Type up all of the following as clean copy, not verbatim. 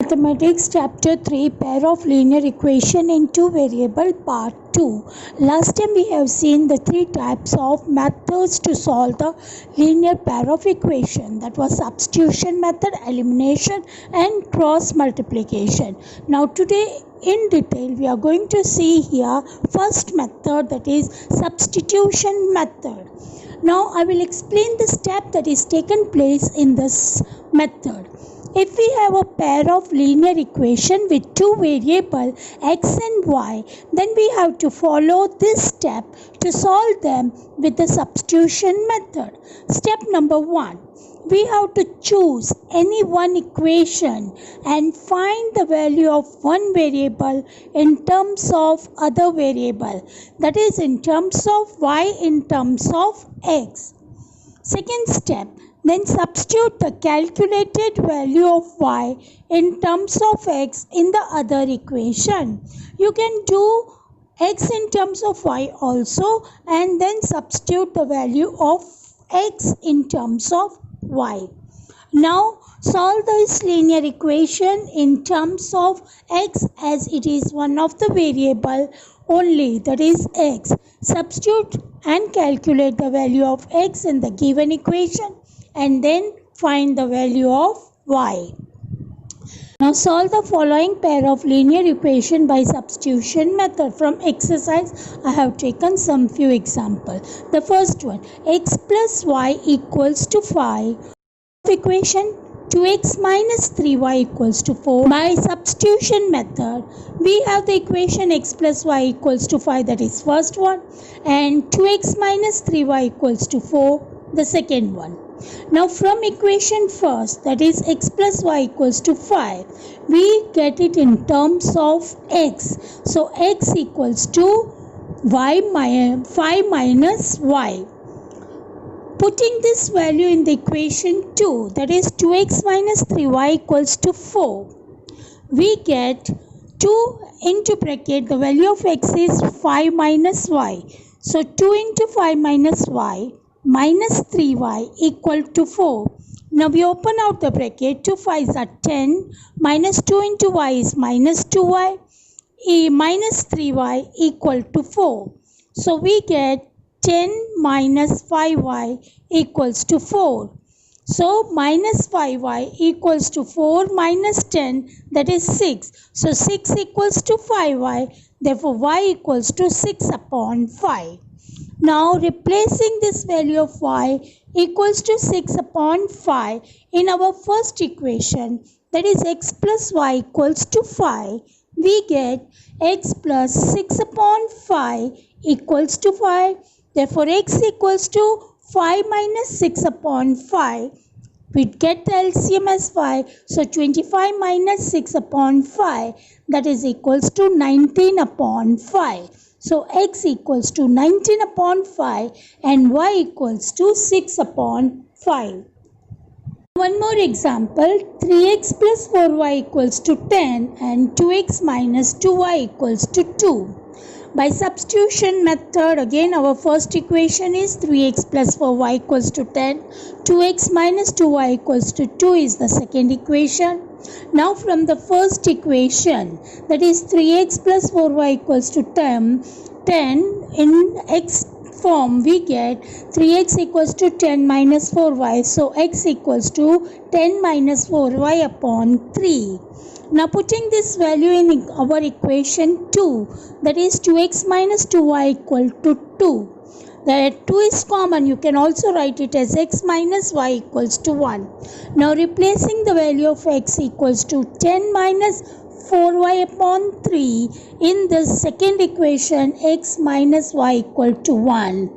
Mathematics Chapter 3 Pair of Linear Equation in Two Variable Part 2. Last time we have seen the three types of methods to solve the linear pair of equation, that was substitution method, elimination and cross multiplication. Now today in detail we are going to see here first method, that is substitution method. Now I will explain the step that is taken place in this method. If we have a pair of linear equation with two variables x and y, then we have to follow this step to solve them with the substitution method. Step number 1. We have to choose any one equation and find the value of one variable in terms of other variable, that is in terms of y, in terms of x. Second step, then substitute the calculated value of y in terms of x in the other equation. You can do x in terms of y also and then substitute the value of x in terms of y. Now solve this linear equation in terms of x as it is one of the variable only, that is x. Substitute and calculate the value of x in the given equation and then find the value of y. Now solve the following pair of linear equation by substitution method. From exercise I have taken some few examples. The first one, x plus y equals to 5. Equation 2x minus 3y equals to 4. By substitution method, we have the equation x plus y equals to 5, that is first one, and 2x minus 3y equals to 4, the second one. Now from equation first, that is x plus y equals to 5, we get it in terms of x. So x equals to 5 minus y. Putting this value in the equation 2, that is 2x minus 3y equals to 4, we get 2 into bracket, the value of x is 5 minus y. So 2 into 5 minus y minus 3y equal to 4. Now we open out the bracket, 2 5s are 10, minus 2 into y is minus 2y, minus 3y equal to 4. So we get 10 minus 5y equals to 4. So minus 5y equals to 4 minus 10, that is 6. So 6 equals to 5y, therefore y equals to 6 upon 5. Now replacing this value of y equals to 6 upon 5 in our first equation, that is x plus y equals to 5, we get x plus 6 upon 5 equals to 5. Therefore x equals to 5 minus 6 upon 5. We get the LCM as 5. So 25 minus 6 upon 5, that is equals to 19 upon 5. So x equals to 19 upon 5 and y equals to 6 upon 5. One more example, 3x plus 4y equals to 10 and 2x minus 2y equals to 2. By substitution method, again our first equation is 3x plus 4y equals to 10. 2x minus 2y equals to 2 is the second equation. Now from the first equation, that is 3x plus 4y equals to 10 in x form we get 3x equals to 10 minus 4y. So x equals to 10 minus 4y upon 3. Now putting this value in our equation 2, that is 2x minus 2y equal to 2. That 2 is common, you can also write it as x minus y equals to 1. Now replacing the value of x equals to 10 minus 4y upon 3 in the second equation, x minus y equal to 1.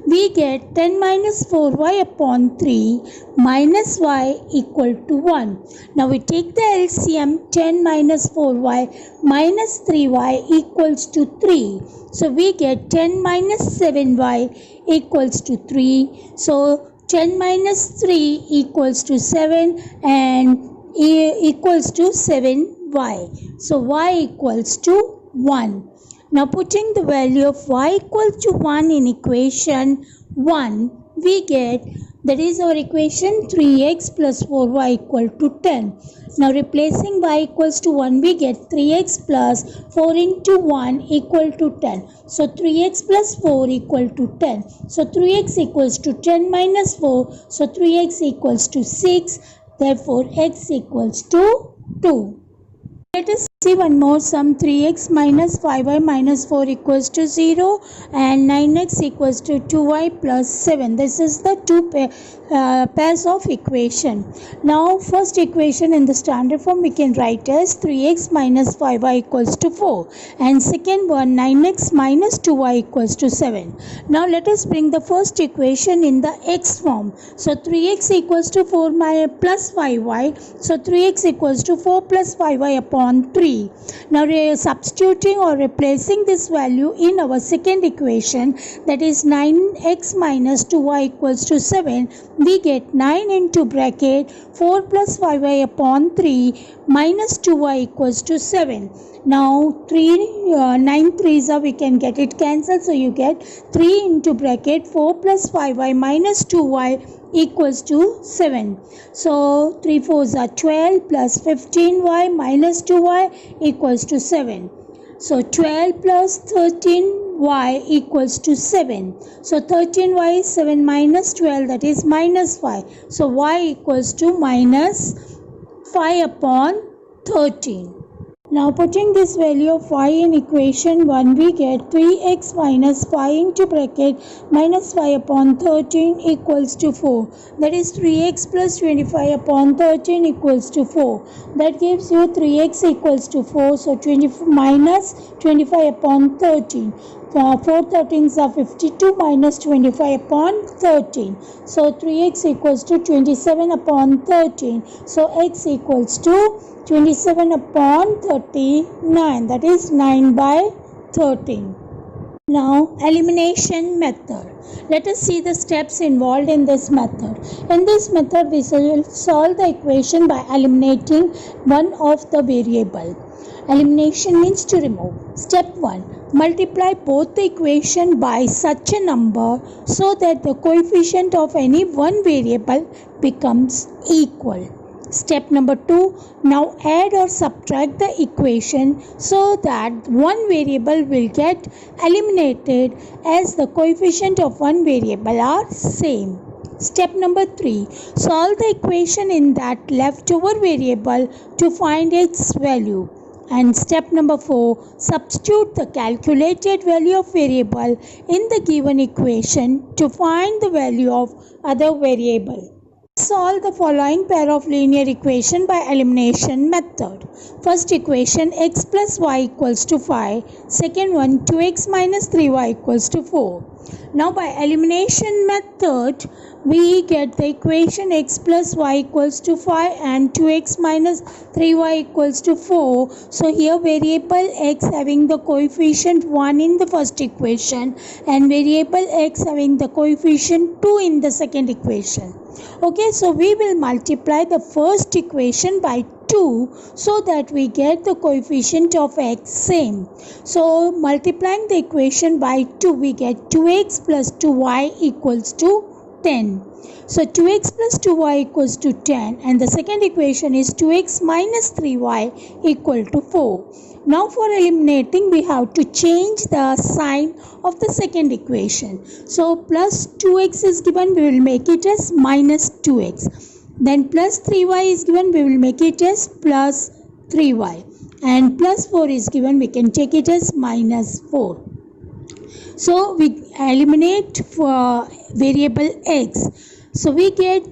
We get 10 minus 4y upon 3 minus y equal to 1. Now we take the LCM, 10 minus 4y minus 3y equals to 3. So we get 10 minus 7y equals to 3. So 10 minus 3 equals to 7 and equals to 7y. So y equals to 1. Now putting the value of y equal to 1 in equation 1, we get, that is our equation 3x plus 4y equal to 10. Now replacing y equals to 1, we get 3x plus 4 into 1 equal to 10. So 3x plus 4 equal to 10. So 3x equals to 10 minus 4. So 3x equals to 6. Therefore x equals to 2. Let us see one more sum. 3x minus 5y minus 4 equals to 0 and 9x equals to 2y plus 7. This is the two pairs of equation. Now first equation in the standard form we can write as 3x minus 5y equals to 4 and second one 9x minus 2y equals to 7. Now let us bring the first equation in the x form. So 3x equals to 4 plus 5y. So 3x equals to 4 plus 5y upon 3. Now substituting or replacing this value in our second equation, that is 9x minus 2y equals to 7, we get 9 into bracket 4 plus 5y upon 3 minus 2y equals to 7. Now 9 threes are, we can get it cancelled, so you get 3 into bracket 4 plus 5y minus 2y equals to 7. So 3 fours are 12 plus 15y minus 2y equals to 7. So 12 plus 13y equals to 7. So 13y is 7 minus 12, that is minus 5. So y equals to minus 5 upon 13. Now putting this value of y in equation 1, we get 3x minus 5 into bracket minus 5 upon 13 equals to 4. That is 3x plus 25 upon 13 equals to 4. That gives you 3x equals to 4. So 20 minus 25 upon 13. 4 13s are 52 minus 25 upon 13. So 3x equals to 27 upon 13. So x equals to 27 upon 39, that is 9 by 13. Now elimination method. Let us see the steps involved in this method. In this method we will solve the equation by eliminating one of the variable. Elimination means to remove. Step 1. Multiply both the equation by such a number so that the coefficient of any one variable becomes equal. Step number 2. Now add or subtract the equation so that one variable will get eliminated as the coefficient of one variable are same. Step number 3. Solve the equation in that leftover variable to find its value. And step number 4. Substitute the calculated value of variable in the given equation to find the value of other variable. Solve the following pair of linear equation by elimination method. First equation x plus y equals to 5. Second one 2x minus 3y equals to 4. Now by elimination method we get the equation x plus y equals to 5 and 2x minus 3y equals to 4. So here variable x having the coefficient 1 in the first equation and variable x having the coefficient 2 in the second equation. Okay, so we will multiply the first equation by 2 so that we get the coefficient of x same. So multiplying the equation by 2 we get 2x plus 2y equals to 10. So 2x plus 2y equals to 10 and the second equation is 2x minus 3y equal to 4. Now for eliminating we have to change the sign of the second equation. So plus 2x is given, we will make it as minus 2x. Then plus 3y is given, we will make it as plus 3y. And plus 4 is given, we can take it as minus 4. So we eliminate for variable x. So we get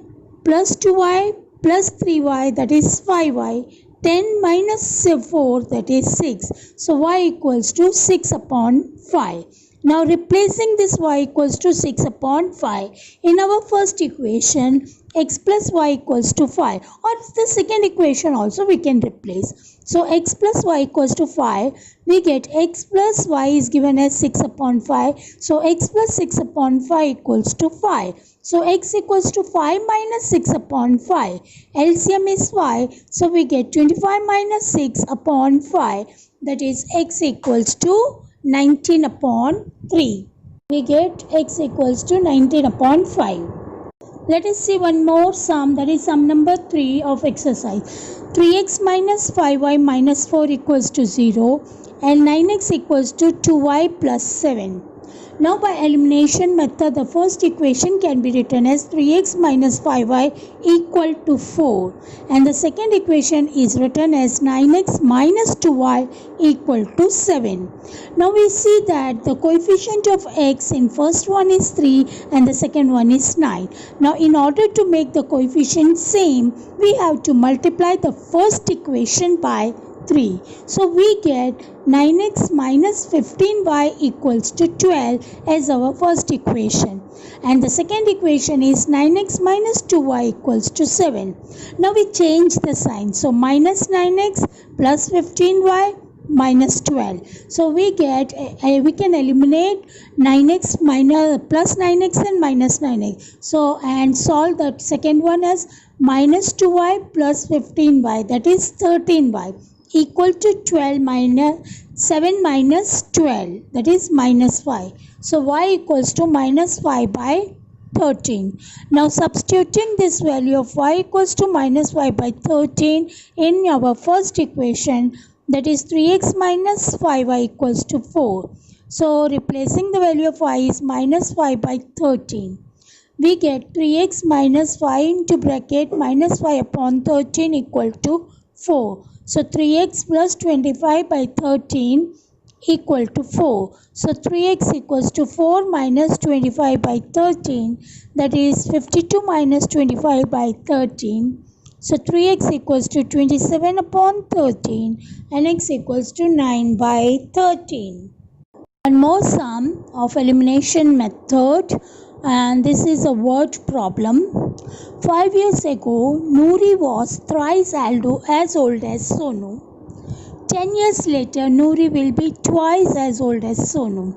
plus 2y plus 3y, that is 5y. 10 minus 4, that is 6. So y equals to 6 upon 5. Now replacing this y equals to 6 upon 5 in our first equation, x plus y equals to 5, or the second equation also we can replace. So x plus y equals to 5, we get x plus y is given as 6 upon 5. So x plus 6 upon 5 equals to 5. So x equals to 5 minus 6 upon 5. LCM is 5. So we get 25 minus 6 upon 5. That is x equals to 19 upon 3. We get x equals to 19 upon 5. Let us see one more sum, that is sum number 3 of exercise. 3x minus 5y minus 4 equals to 0 and 9x equals to 2y plus 7. Now by elimination method, the first equation can be written as 3x minus 5y equal to 4 and the second equation is written as 9x minus 2y equal to 7. Now we see that the coefficient of x in first one is 3 and the second one is 9. Now in order to make the coefficient same, we have to multiply the first equation by 3. So we get 9x minus 15y equals to 12 as our first equation. And the second equation is 9x minus 2y equals to 7. Now we change the sign. So minus 9x plus 15y minus 12. So we get, we can eliminate 9x minus plus 9x and minus 9x. So and solve the second one as minus 2y plus 15y, that is 13y equal to 12 minus 7 minus 12, that is minus 5. So y equals to minus 5 by 13. Now substituting this value of y equals to minus 5 by 13 in our first equation, that is 3x minus 5y equals to 4. So replacing the value of y is minus 5 by 13. We get 3x minus 5 into bracket minus 5 upon 13 equal to 4. So 3x plus 25 by 13 equal to 4. So 3x equals to 4 minus 25 by 13, that is 52 minus 25 by 13. So 3x equals to 27 upon 13 and x equals to 9 by 13. One more sum of elimination method, and this is a word problem. 5 years ago, Noori was thrice as old as Sonu. 10 years later, Noori will be twice as old as Sonu.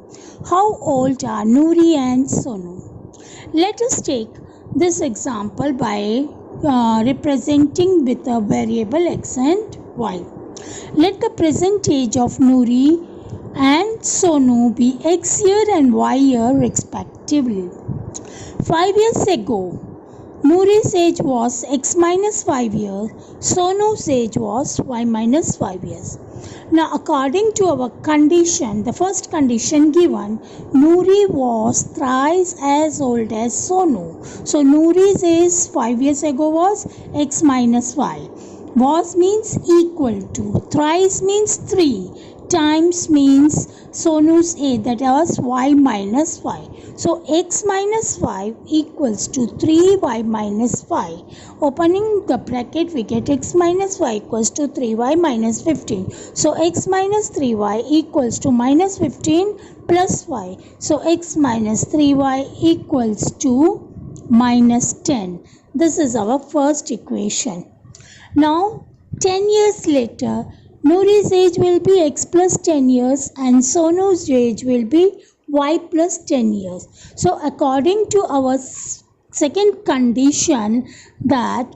How old are Noori and Sonu? Let us take this example by representing with a variable x and y. Let the present age of Noori and Sonu be x year and y year respectively. 5 years ago, Noori's age was x minus 5 years, Sonu's age was y minus 5 years. Now according to our condition, the first condition given, Noori was thrice as old as Sonu. So Noori's age 5 years ago was x minus 5. Was means equal to, thrice means 3, times means Sonu's age, that was y minus 5. So x minus 5 equals to 3y minus 5. Opening the bracket, we get x minus 5 equals to 3y minus 15. So x minus 3y equals to minus 15 plus 5. So x minus 3y equals to minus 10. This is our first equation. Now 10 years later, Noori's age will be x plus 10 years and Sonu's age will be y plus 10 years. So according to our second condition, that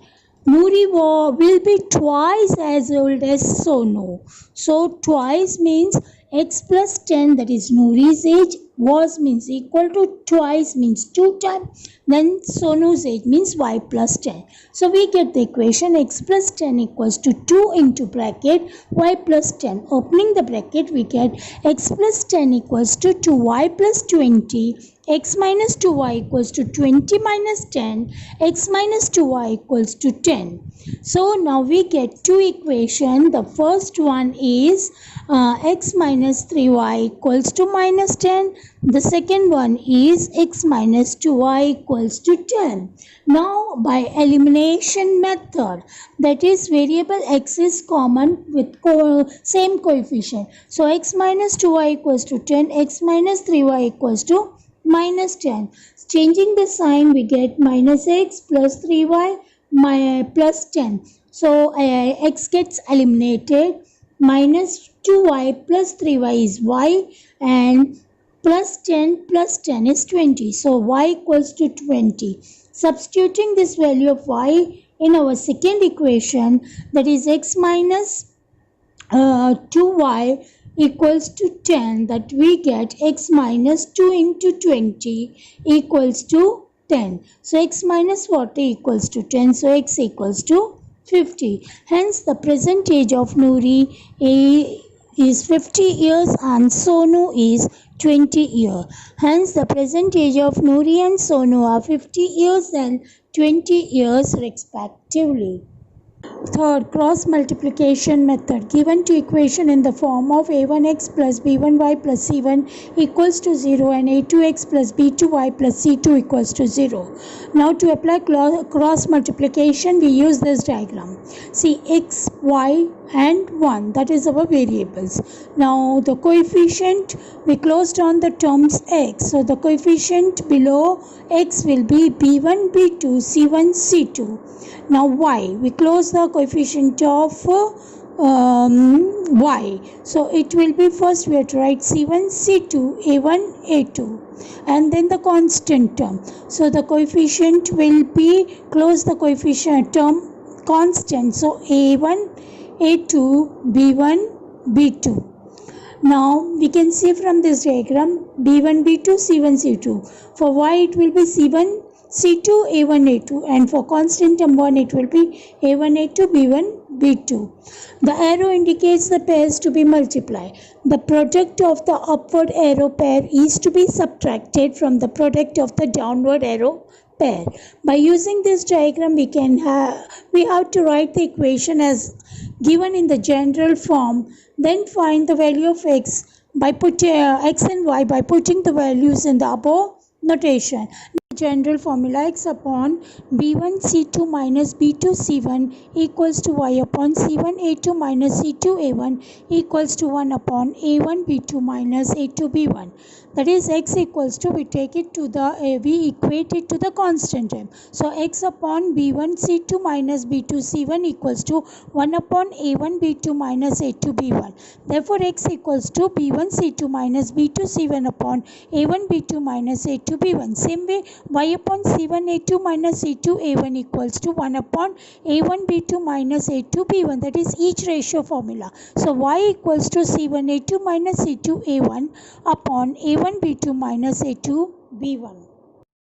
Noori will be twice as old as Sonu. So twice means x plus 10, that is Noori's age, was means equal to, twice means 2 times, then Sonu's age means y plus 10. So we get the equation x plus 10 equals to 2 into bracket y plus 10. Opening the bracket, we get x plus 10 equals to 2y plus 20, x minus 2y equals to 20 minus 10, x minus 2y equals to 10. So now we get two equations. The first one is x minus 3y equals to minus 10. The second one is x minus 2y equals to 10. Now by elimination method, that is variable x is common with same coefficient. So x minus 2y equals to 10, x minus 3y equals to minus 10. Changing the sign, we get minus x plus 3y plus 10. So x gets eliminated. Minus 2y plus 3y is y, and plus 10 is 20. So y equals to 20. Substituting this value of y in our second equation, that is x minus 2y equals to 10, that we get x minus 2 into 20 equals to 10. So x minus 40 equals to 10. So x equals to 50. Hence the present age of Noori is 50 years and Sonu is 20 years. Hence the present age of Noori and Sonu are 50 years and 20 years respectively. Third, cross multiplication method. Given to equation in the form of a1x plus b1y plus c1 equals to 0 and a2x plus b2y plus c2 equals to 0. Now to apply cross multiplication, we use this diagram. See, x, y and 1, that is our variables. Now the coefficient, we closed on the terms x. So the coefficient below x will be b1, b2, c1, c2. Now y, we close the coefficient of y. So it will be, first we have to write c1, c2, a1, a2, and then the constant term. So the coefficient will be, close the coefficient term constant. So a1, a2, b1, b2. Now we can see from this diagram b1, b2, c1, c2. For y it will be c1, c2, a1, a2, and for constant term 1 it will be a1, a2, b1, b2. The arrow indicates the pairs to be multiplied. The product of the upward arrow pair is to be subtracted from the product of the downward arrow pair. By using this diagram, we have to write the equation as given in the general form, then find the value of x by putting x and y by putting the values in the above notation. General formula, x upon b1 c2 minus b2 c1 equals to y upon c1 a2 minus c2 a1 equals to 1 upon a1 b2 minus a2 b1. That is, x equals to, we take it to the we equate it to the constant term. So x upon b1 c2 minus b2 c1 equals to 1 upon a1 b2 minus a2 b1. Therefore x equals to b1 c2 minus b2 c1 upon a1 b2 minus a2 b1. Same way, y upon c1 a2 minus c2 a1 equals to 1 upon a1 b2 minus a2 b1. That is each ratio formula. So y equals to c1 a2 minus c2 a1 upon a1 b2 minus a2 b1.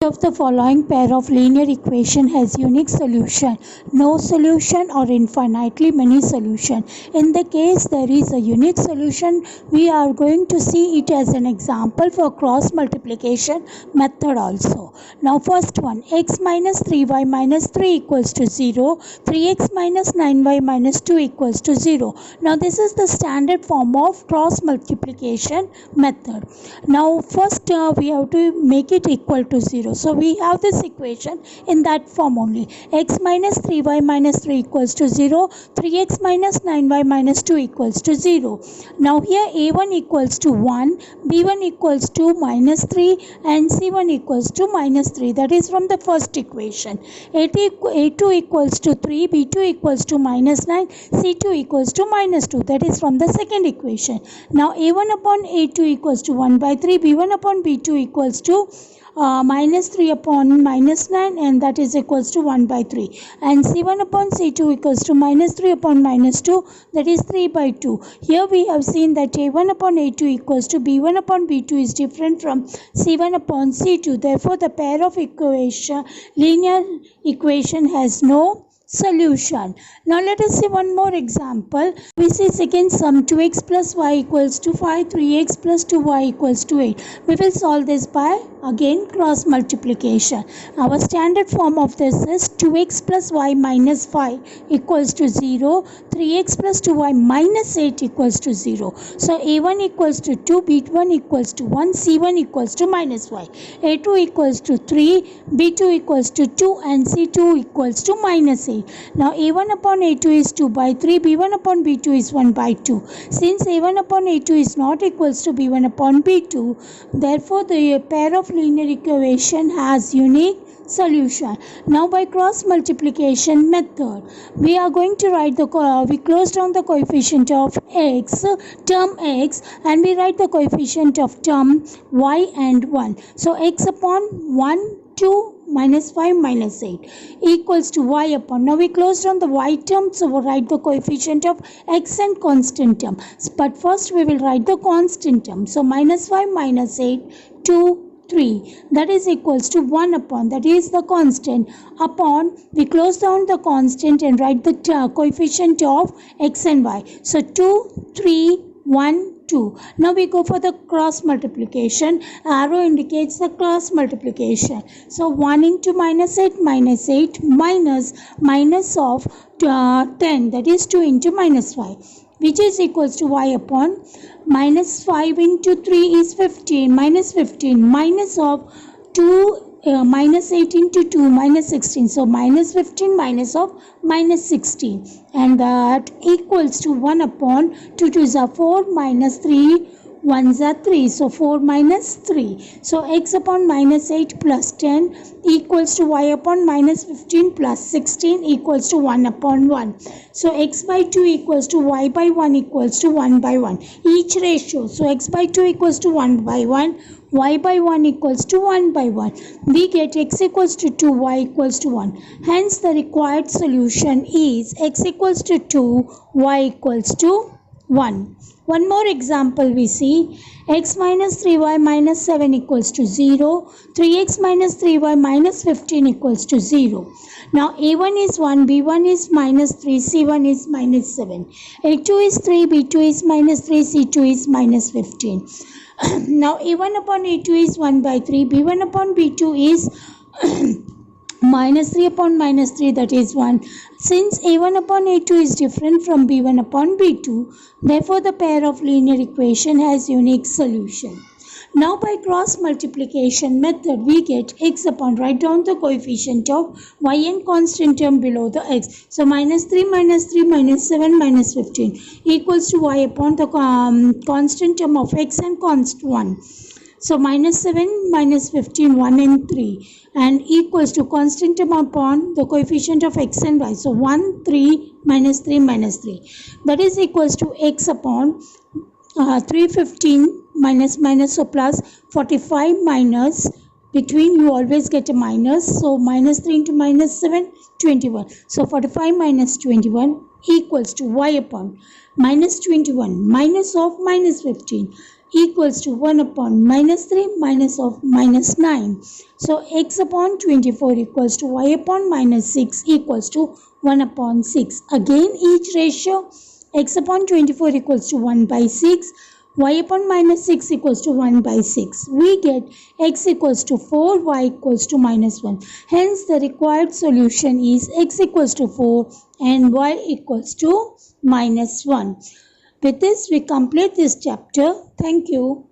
Of the following pair of linear equation has unique solution, no solution or infinitely many solution. In the case there is a unique solution, we are going to see it as an example for cross multiplication method also. Now first one, x minus 3y minus 3 equals to 0, 3x minus 9y minus 2 equals to 0. Now this is the standard form of cross multiplication method. Now first we have to make it equal to 0. So we have this equation in that form only. X minus 3y minus 3 equals to 0. 3x minus 9y minus 2 equals to 0. Now here a1 equals to 1, b1 equals to minus 3 and c1 equals to minus 3. That is from the first equation. a2 equals to 3, b2 equals to minus 9, c2 equals to minus 2. That is from the second equation. Now a1 upon a2 equals to 1 by 3, b1 upon b2 equals to minus 3 upon minus 9, and that is equals to 1 by 3, and c1 upon c2 equals to minus 3 upon minus 2, that is 3 by 2. Here we have seen that a1 upon a2 equals to b1 upon b2 is different from c1 upon c2. Therefore the pair of linear equation has no solution. Now let us see one more example. We see second sum, 2x plus y equals to 5, 3x plus 2y equals to 8. We will solve this by again cross multiplication. Our standard form of this is 2x plus y minus 5 equals to 0, 3x plus 2y minus 8 equals to 0. So a1 equals to 2, b1 equals to 1, c1 equals to minus y, a2 equals to 3, b2 equals to 2, and c2 equals to minus 8. Now a1 upon a2 is 2 by 3, b1 upon b2 is 1 by 2. Since a1 upon a2 is not equals to b1 upon b2, therefore the pair of linear equation has unique solution. Now by cross multiplication method, we are going to write we close down the coefficient of x, term x, and we write the coefficient of term y and 1. So x upon 1, 2, minus 5 minus 8 equals to y upon, now we close down the y term, so we'll write the coefficient of x and constant term. But first we will write the constant term. So minus 5 minus 8, 2, 3, that is equals to 1 upon, that is the constant, upon, we close down the constant and write the coefficient of x and y. So 2, 3, 1, 2. Now we go for the cross multiplication. Arrow indicates the cross multiplication. So 1 into minus 8 minus of 10, that is 2 into minus 5, which is equals to y upon minus 5 into 3 is 15, minus of 2 minus 8 into 2 minus 16, so minus 15 minus of minus 16, and that equals to 1 upon 2 2s are 4 minus 3 1s are 3, so 4 minus 3. So x upon minus 8 plus 10 equals to y upon minus 15 plus 16 equals to 1 upon 1. So x by 2 equals to y by 1 equals to 1 by 1. Each ratio, so x by 2 equals to 1 by 1, y by 1 equals to 1 by 1. We get x equals to 2, y equals to 1. Hence the required solution is x equals to 2, y equals to 1. One more example we see, x minus 3y minus 7 equals to 0, 3x minus 3y minus 15 equals to 0. Now a1 is 1, b1 is minus 3, c1 is minus 7, a2 is 3, b2 is minus 3, c2 is minus 15. Now a1 upon a2 is 1 by 3, b1 upon b2 is minus 3 upon minus 3, that is 1. Since a1 upon a2 is different from b1 upon b2, therefore the pair of linear equation has unique solution. Now by cross multiplication method we get x upon, write down the coefficient of y and constant term below the x. So minus 3 minus 7 minus 15 equals to y upon the constant term of x and const 1. So minus 7 minus 15, 1 and 3, and equals to constant term upon the coefficient of x and y. So 1, 3 minus 3 minus 3. That is equals to x upon 3, 15 minus minus, so plus 45 minus, between you always get a minus. So minus 3 into minus 7, 21. So 45 minus 21 equals to y upon minus 21 minus of minus 15 equals to 1 upon minus 3 minus of minus 9. So x upon 24 equals to y upon minus 6 equals to 1 upon 6. Again each ratio, x upon 24 equals to 1 by 6, y upon minus 6 equals to 1 by 6. We get x equals to 4, y equals to minus 1. Hence the required solution is x equals to 4 and y equals to minus 1. With this we complete this chapter. Thank you.